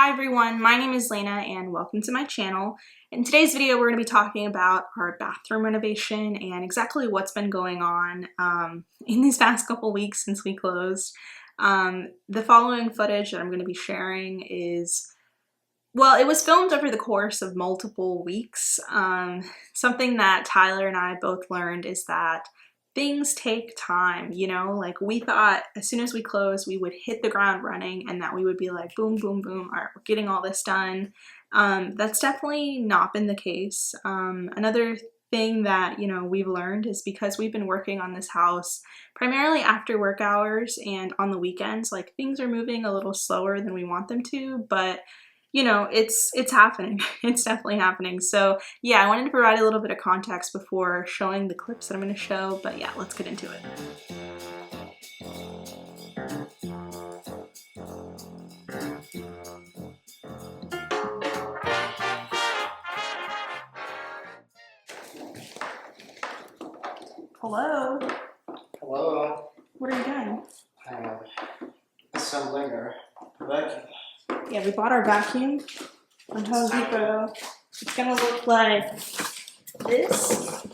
Hi everyone, my name is Lena and welcome to my channel. In today's video we're going to be talking about our bathroom renovation and exactly what's been going on in these past couple weeks since we closed. The following footage that I'm going to be sharing is, well, it was filmed over the course of multiple weeks. Something that Tyler and I both learned is that things take time, you know? Like, we thought as soon as we closed we would hit the ground running and that we would be like boom, boom, boom, all right, we're getting all this done. That's definitely not been the case. Another thing that, you know, we've learned is because we've been working on this house primarily after work hours and on the weekends, like, things are moving a little slower than we want them to, but you know, it's happening. It's definitely happening. So yeah, I wanted to provide a little bit of context before showing the clips that I'm going to show, but yeah, let's get into it. Hello? Hello. What are you doing? Assembling our vacuum. Yeah, we bought our vacuum on Home Depot. It's gonna look like this.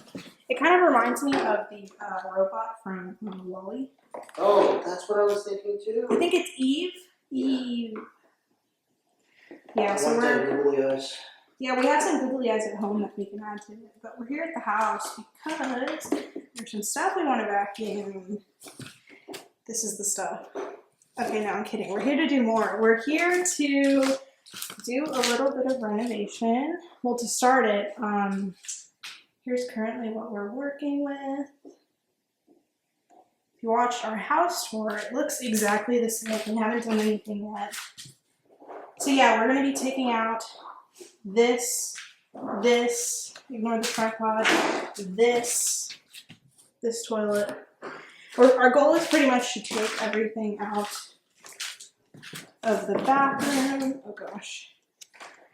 It kind of reminds me of the robot from Wall-E. Oh, that's what I was thinking too. I think it's Eve. Eve. Yeah, so we have some googly eyes at home that we can add to it, but we're here at the house because there's some stuff we want to vacuum. This is the stuff. Okay, no, I'm kidding. We're here to do more. We're here to do a little bit of renovation. Well, to start it, here's currently what we're working with. If you watched our house tour, it looks exactly the same. We haven't done anything yet. So yeah, we're going to be taking out this, ignore the tripod, this toilet. Our goal is pretty much to take everything out of the bathroom. Oh gosh.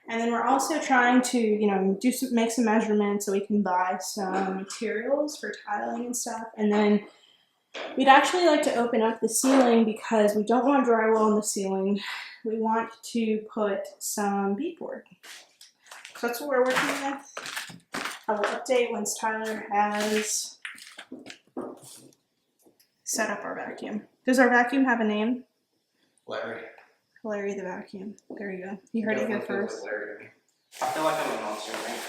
And then we're also trying to, you know, make some measurements so we can buy some materials for tiling and stuff. And then we'd actually like to open up the ceiling because we don't want drywall on the ceiling. We want to put some beadboard. So that's what we're working with. I will update once Tyler has set up our vacuum. Does our vacuum have a name? Larry. Larry the vacuum. There you go. You heard it here first. Larry. I feel like I'm a monster, right?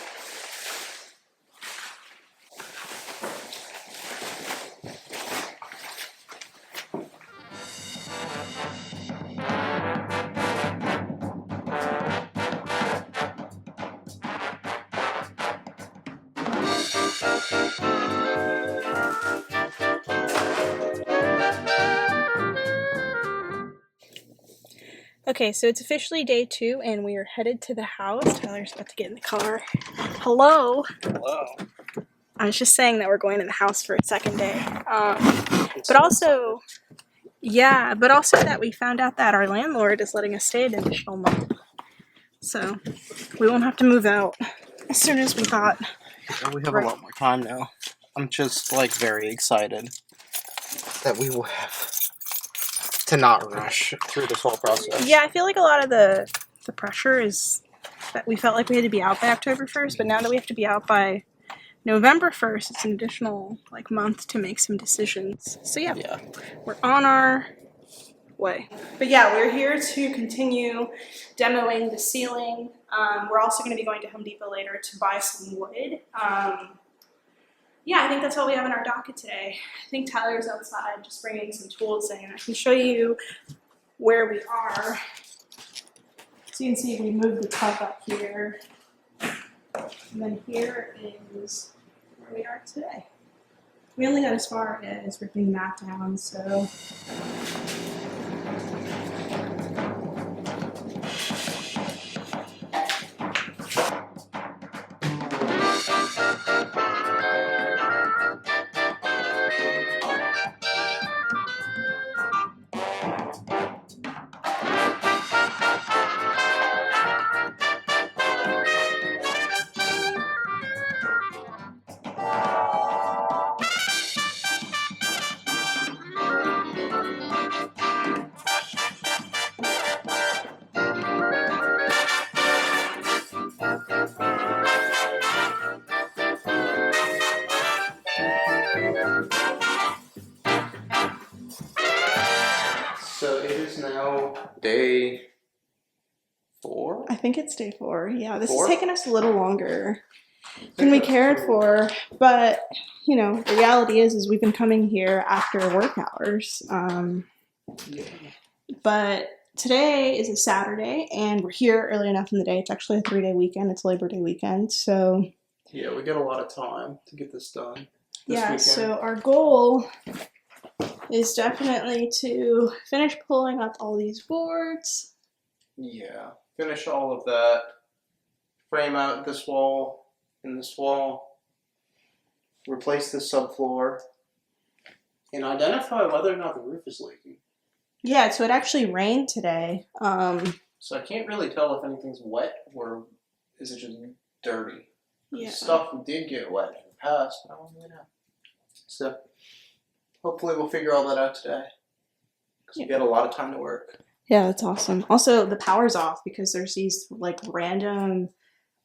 Okay, so it's officially day 2 and we are headed to the house. Tyler's about to get in the car. Hello. Hello. I was just saying that we're going to the house for a second day. But also that we found out that our landlord is letting us stay an additional month. So we won't have to move out as soon as we thought. Well, we have a lot more time now. I'm just like very excited that we will have to not rush through this whole process. Yeah, I feel like a lot of the pressure is that we felt like we had to be out by October 1st, but now that we have to be out by November 1st, it's an additional like month to make some decisions. So yeah, we're on our way. But yeah, we're here to continue demoing the ceiling. We're also going to be going to Home Depot later to buy some wood. Yeah, I think that's all we have in our docket today. I think Tyler's outside just bringing some tools in. I can show you where we are. So you can see we moved the tub up here. And then here is where we are today. We only got as far as ripping that down, so... I think it's day 4. Yeah, this 4? has taken us a little longer than we cared for, but you know, the reality is we've been coming here after work hours. But today is a Saturday, and we're here early enough in the day. It's actually a 3-day weekend. It's Labor Day weekend, so yeah, we get a lot of time to get this done. Yeah, so our goal is definitely to finish pulling up all these boards. Yeah, finish all of that. Frame out this wall and this wall. Replace the subfloor. And identify whether or not the roof is leaking. Yeah, so it actually rained today. So I can't really tell if anything's wet or is it just dirty. Yeah. Stuff did get wet in the past, but I don't really know. So hopefully we'll figure all that out today. Because we got a lot of time to work. Yeah, that's awesome. Also, the power's off because there's these like random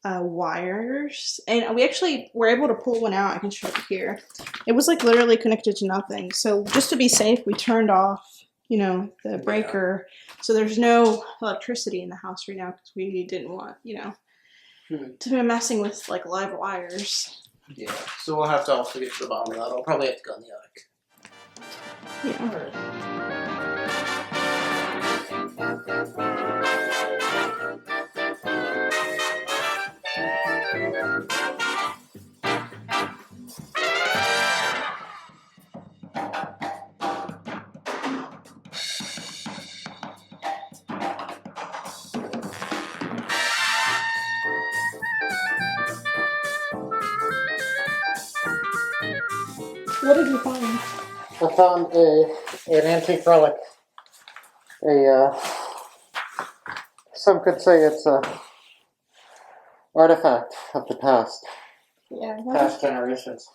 wires, and we actually were able to pull one out. I can show you here. It was like literally connected to nothing. So just to be safe, we turned off, you know, the breaker. So there's no electricity in the house right now because we didn't want, you know, to be messing with like live wires. Yeah, so we'll have to also get to the bottom of that. I'll probably have to go in the attic. Yeah. All right. What did you find? I found an antique relic. Some could say it's a artifact of the past. Yeah. Past generations.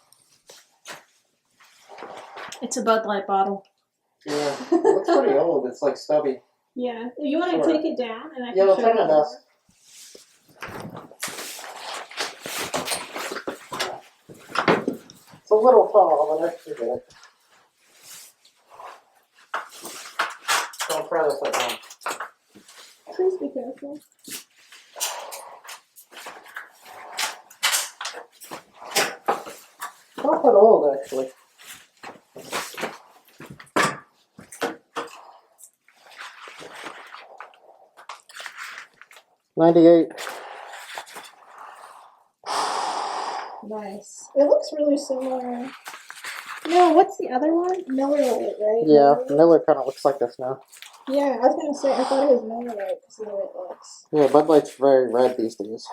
It's a Bud Light bottle. Yeah, it looks pretty old. It's like stubby. Yeah. You want to take it down and I can Yeah, we'll show try you my best. It's a little tall, but I can get it. Don't try this at home. Please be careful. Not that old, actually. '98. Nice. It looks really similar. No, what's the other one? Miller Lite, right? Yeah, Miller kind of looks like this now. Yeah, I was gonna say I thought it was Miller Lite because of the way it looks. Yeah, Bud Light's very red these days.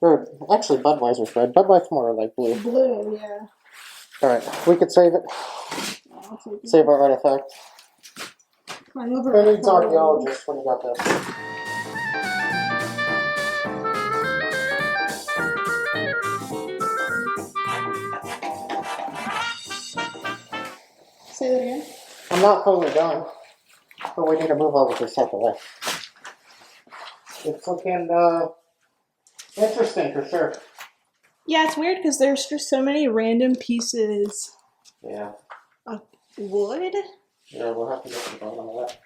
Or actually, Budweiser's red. Bud Light's more like blue. Blue, yeah. All right, we could save it. I'll take it. Save our artifact. Climb over. Who needs archaeologists when you got this? Say that again. I'm not fully done, but we need to move all of this out the way. It's looking interesting for sure. Yeah, it's weird because there's just so many random pieces Yeah. of wood. Yeah, we'll have to get to the bottom of that.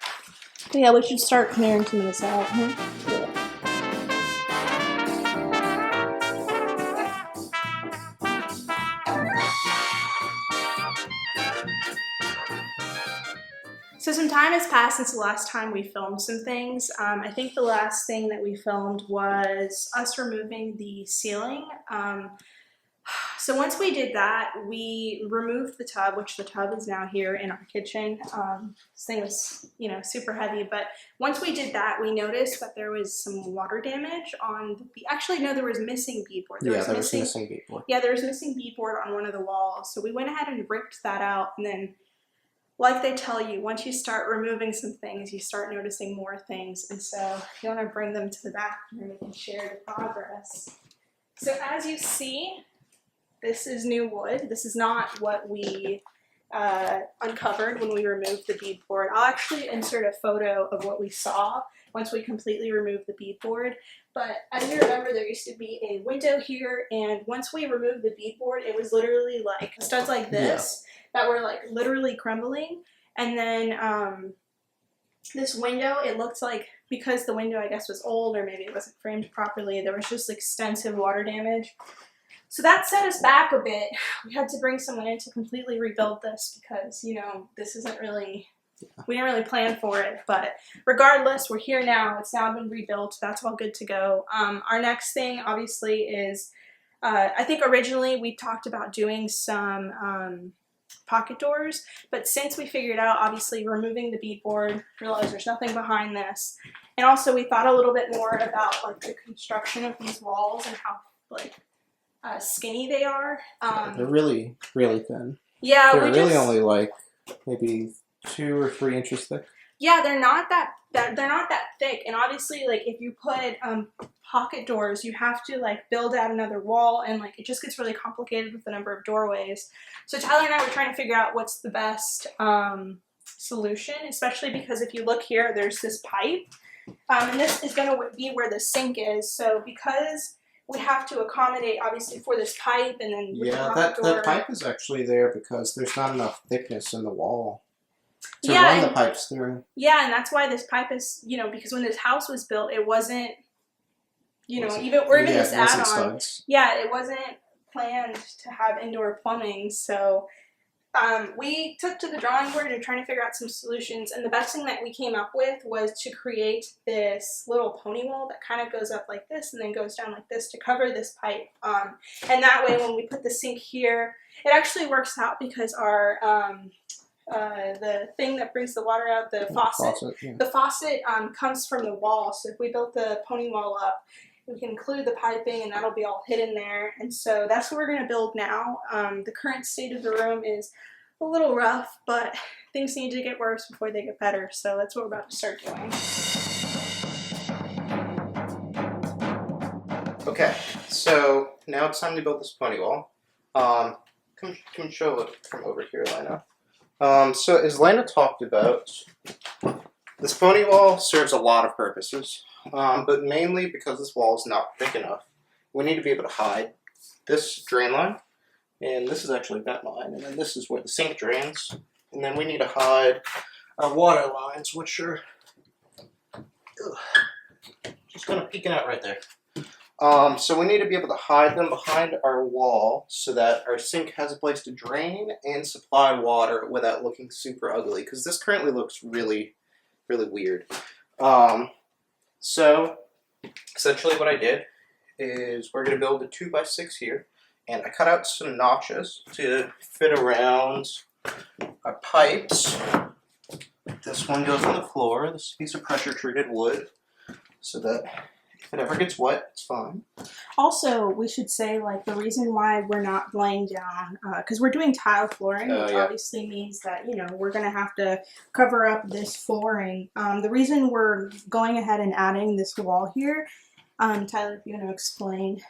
Yeah, we should start clearing some of this out, huh? Yeah. So some time has passed since the last time we filmed some things. I think the last thing that we filmed was us removing the ceiling. So once we did that, we removed the tub, which the tub is now here in our kitchen. This thing was, you know, super heavy, but once we did that, we noticed that there was some water damage on the, actually no, there was missing beadboard. There was missing beadboard. Yeah, there was missing beadboard on one of the walls. So we went ahead and ripped that out, and then like they tell you, once you start removing some things, you start noticing more things. And so you want to bring them to the back and we can share the progress. So as you see, this is new wood. This is not what we uncovered when we removed the beadboard. I'll actually insert a photo of what we saw once we completely removed the beadboard. But as you remember, there used to be a window here, and once we removed the beadboard, it was literally like studs like this that were like literally crumbling. And then this window, it looked like, because the window I guess was old or maybe it wasn't framed properly, there was just extensive water damage. So that set us back a bit. We had to bring someone in to completely rebuild this because, you know, this isn't really, we didn't really plan for it. But regardless, we're here now. It's now been rebuilt. That's all good to go. Our next thing, obviously, is I think originally we talked about doing some pocket doors, but since we figured out, obviously, removing the beadboard, realized there's nothing behind this, and also we thought a little bit more about like the construction of these walls and how like skinny they are. They're really, really thin. Yeah, they're really only like maybe 2 or 3 inches thick. Yeah, they're not that thick, and obviously, like if you put pocket doors, you have to like build out another wall, and like it just gets really complicated with the number of doorways. So Tyler and I were trying to figure out what's the best solution, especially because if you look here, there's this pipe, and this is going to be where the sink is. So because we have to accommodate, obviously, for this pipe, and then with that pipe is actually there because there's not enough thickness in the wall to run the pipes through. Yeah, and that's why this pipe is, you know, because when this house was built, it wasn't, you know, even this add-on. Yeah, it wasn't planned to have indoor plumbing, so we took to the drawing board and trying to figure out some solutions, and the best thing that we came up with was to create this little pony wall that kind of goes up like this and then goes down like this to cover this pipe, and that way when we put the sink here, it actually works out because our the thing that brings the water out, the faucet comes from the wall, so if we built the pony wall up, we can include the piping and that'll be all hidden there. And so that's what we're going to build now. The current state of the room is a little rough, but things need to get worse before they get better. So that's what we're about to start doing. Okay, so now it's time to build this pony wall. Come show it from over here, Lena. So as Lena talked about, this pony wall serves a lot of purposes. But mainly because this wall is not thick enough, we need to be able to hide this drain line, and this is actually that line, and then this is where the sink drains, and then we need to hide our water lines, which are just kind of peeking out right there. So we need to be able to hide them behind our wall so that our sink has a place to drain and supply water without looking super ugly, because this currently looks really, really weird. So, essentially what I did is we're going to build a 2x6 here, and I cut out some notches to fit around our pipes. This one goes on the floor, this piece of pressure treated wood, so that if it ever gets wet, it's fine. Also, we should say, like, the reason why we're not laying down, because we're doing tile flooring, which obviously means that, you know, we're going to have to cover up this flooring. The reason we're going ahead and adding this wall here, Tyler, if you're going to explain.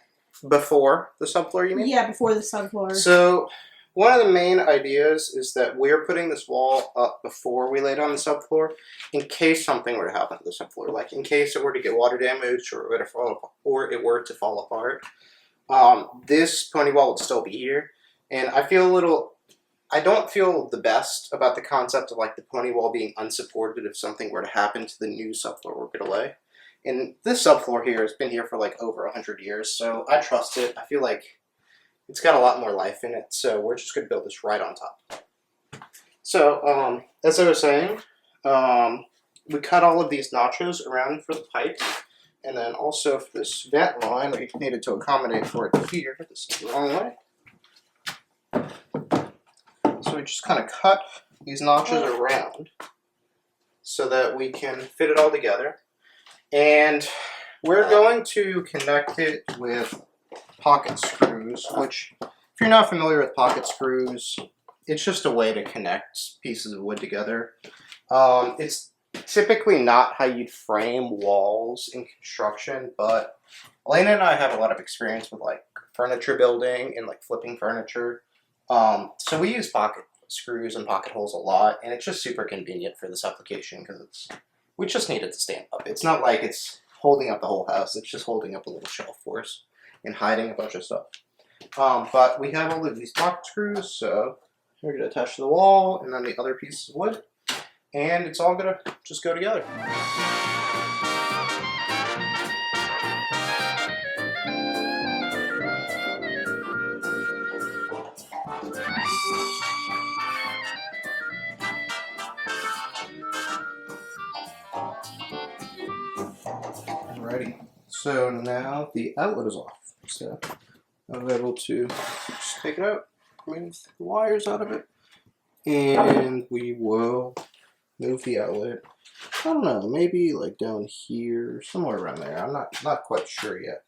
Before the subfloor, you mean? Yeah, before the subfloor. So, one of the main ideas is that we're putting this wall up before we lay down the subfloor in case something were to happen to the subfloor, like in case it were to get water damage or it were to fall apart. This pony wall would still be here, and I don't feel the best about the concept of like the pony wall being unsupported if something were to happen to the new subfloor we're going to lay. And this subfloor here has been here for like over 100 years, so I trust it. I feel like it's got a lot more life in it, so we're just going to build this right on top. So, as I was saying, we cut all of these notches around for the pipe, and then also for this vent line, we needed to accommodate for it here. This is the wrong way. So we just kind of cut these notches around so that we can fit it all together. And we're going to connect it with pocket screws, which, if you're not familiar with pocket screws, it's just a way to connect pieces of wood together. It's typically not how you'd frame walls in construction, but Elena and I have a lot of experience with like furniture building and like flipping furniture. So we use pocket screws and pocket holes a lot, and it's just super convenient for this application because we just need it to stand up. It's not like it's holding up the whole house, it's just holding up a little shelf for us and hiding a bunch of stuff. But we have all of these pocket screws, so we're going to attach to the wall, and then the other piece of wood. and it's all gonna just go together. Alrighty, so now the outlet is off, so I'm able to just take it out, remove the wires out of it, and we will move the outlet. I don't know, maybe like down here, somewhere around there. I'm not quite sure yet.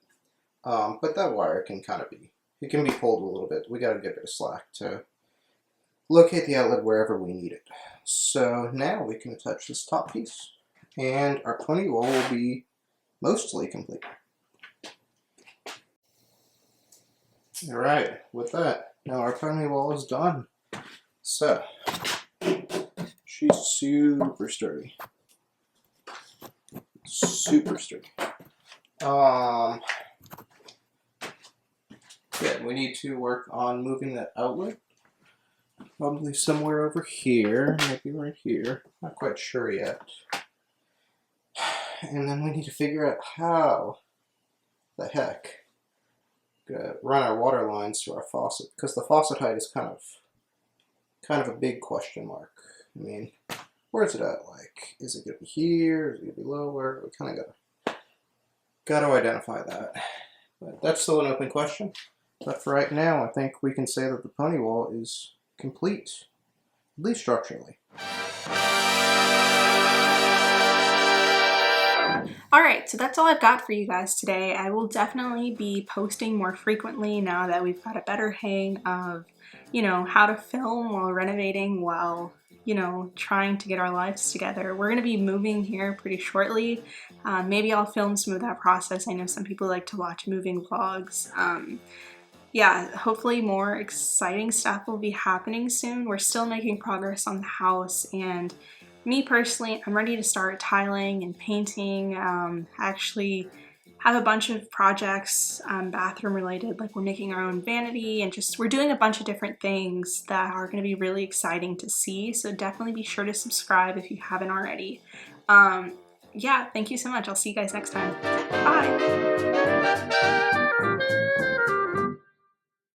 But that wire can kind of be, it can be pulled a little bit. We got to give it a slack to locate the outlet wherever we need it. So now we can attach this top piece, and our pony wall will be mostly complete. Alright, with that, now our pony wall is done. So, she's super sturdy. Super sturdy. Yeah, we need to work on moving that outlet. Probably somewhere over here, maybe right here. Not quite sure yet. And then we need to figure out how the heck run our water lines to our faucet, because the faucet height is kind of a big question mark. I mean, where's it at? Like, is it gonna be here? Is it gonna be lower? We kind of gotta identify that. But that's still an open question. But for right now, I think we can say that the pony wall is complete, at least structurally. Alright, so that's all I've got for you guys today. I will definitely be posting more frequently now that we've got a better hang of, you know, how to film while renovating, while, you know, trying to get our lives together. We're going to be moving here pretty shortly. Maybe I'll film some of that process. I know some people like to watch moving vlogs. Yeah, hopefully more exciting stuff will be happening soon. We're still making progress on the house, and me personally, I'm ready to start tiling and painting. I actually have a bunch of projects, bathroom related, like we're making our own vanity, and just we're doing a bunch of different things that are going to be really exciting to see. So definitely be sure to subscribe if you haven't already. Yeah, thank you so much. I'll see you guys next time. Bye!